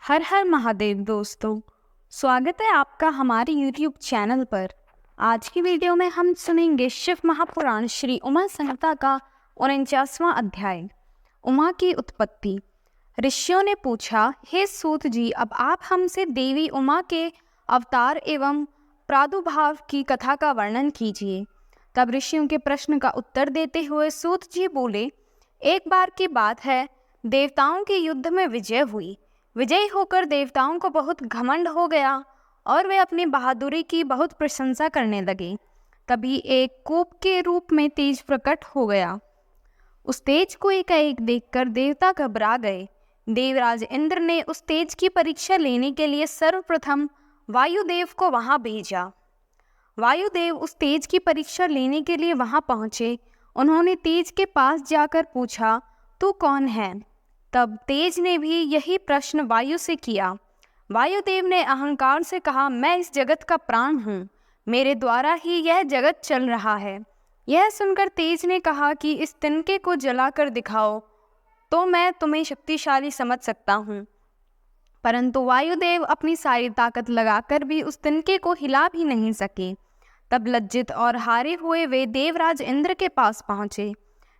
हर हर महादेव दोस्तों, स्वागत है आपका हमारे YouTube चैनल पर। आज की वीडियो में हम सुनेंगे शिव महापुराण श्री उमा संहिता का 49वां अध्याय, उमा की उत्पत्ति। ऋषियों ने पूछा, हे सूत जी, अब आप हमसे देवी उमा के अवतार एवं प्रादुर्भाव की कथा का वर्णन कीजिए। तब ऋषियों के प्रश्न का उत्तर देते हुए सूत जी बोले, एक बार की बात है, देवताओं के युद्ध में विजय हुई। विजयी होकर देवताओं को बहुत घमंड हो गया और वे अपनी बहादुरी की बहुत प्रशंसा करने लगे। तभी एक कूप के रूप में तेज प्रकट हो गया। उस तेज को एकाएक देखकर देवता घबरा गए। देवराज इंद्र ने उस तेज की परीक्षा लेने के लिए सर्वप्रथम वायुदेव को वहां भेजा। वायुदेव उस तेज की परीक्षा लेने के लिए वहां पहुंचे। उन्होंने तेज के पास जाकर पूछा, तू कौन है? तब तेज ने भी यही प्रश्न वायु से किया। वायुदेव ने अहंकार से कहा, मैं इस जगत का प्राण हूँ, मेरे द्वारा ही यह जगत चल रहा है। यह सुनकर तेज ने कहा कि इस तिनके को जलाकर दिखाओ तो मैं तुम्हें शक्तिशाली समझ सकता हूँ। परंतु वायुदेव अपनी सारी ताकत लगाकर भी उस तिनके को हिला भी नहीं सके। तब लज्जित और हारे हुए वे देवराज इंद्र के पास पहुँचे।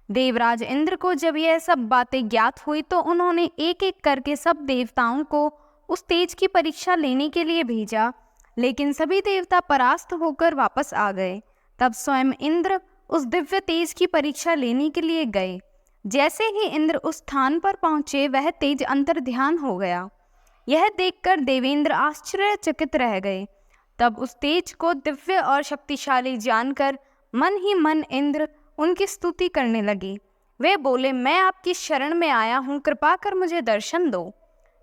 देवराज इंद्र को जब यह सब बातें ज्ञात हुई तो उन्होंने एक एक करके सब देवताओं को उस तेज की परीक्षा लेने के लिए भेजा, लेकिन सभी देवता परास्त होकर वापस आ गए। तब स्वयं इंद्र उस दिव्य तेज की परीक्षा लेने के लिए गए। जैसे ही इंद्र उस स्थान पर पहुंचे, वह तेज अंतर्ध्यान हो गया। यह देखकर देवेंद्र आश्चर्यचकित रह गए। तब उस तेज को दिव्य और शक्तिशाली जानकर मन ही मन इंद्र उनकी स्तुति करने लगे। वे बोले, मैं आपकी शरण में आया हूँ, कृपा कर मुझे दर्शन दो।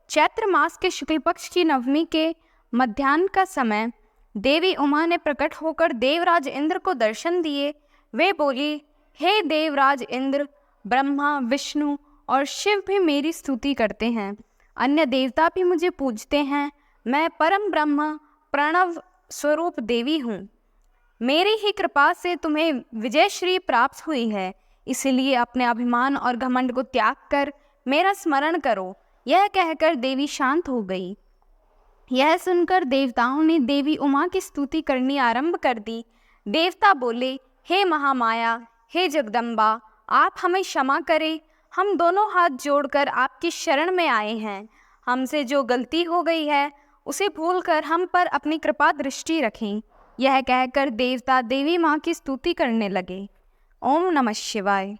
चैत्र मास के शुक्ल पक्ष की नवमी के मध्याह्न का समय देवी उमा ने प्रकट होकर देवराज इंद्र को दर्शन दिए। वे बोली, हे देवराज इंद्र, ब्रह्मा, विष्णु और शिव भी मेरी स्तुति करते हैं। अन्य देवता भी मुझे पूजते हैं। मैं परम ब्रह्म प्रणव स्वरूप देवी हूँ। मेरी ही कृपा से तुम्हें विजय श्री प्राप्त हुई है, इसलिए अपने अभिमान और घमंड को त्याग कर मेरा स्मरण करो। यह कहकर देवी शांत हो गई। यह सुनकर देवताओं ने देवी उमा की स्तुति करनी आरंभ कर दी। देवता बोले, हे महामाया, हे जगदम्बा, आप हमें क्षमा करें। हम दोनों हाथ जोड़कर आपकी शरण में आए हैं। हमसे जो गलती हो गई है उसे भूलकर हम पर अपनी कृपा दृष्टि रखें। यह कहकर देवता देवी माँ की स्तुति करने लगे। ओम नमः शिवाय।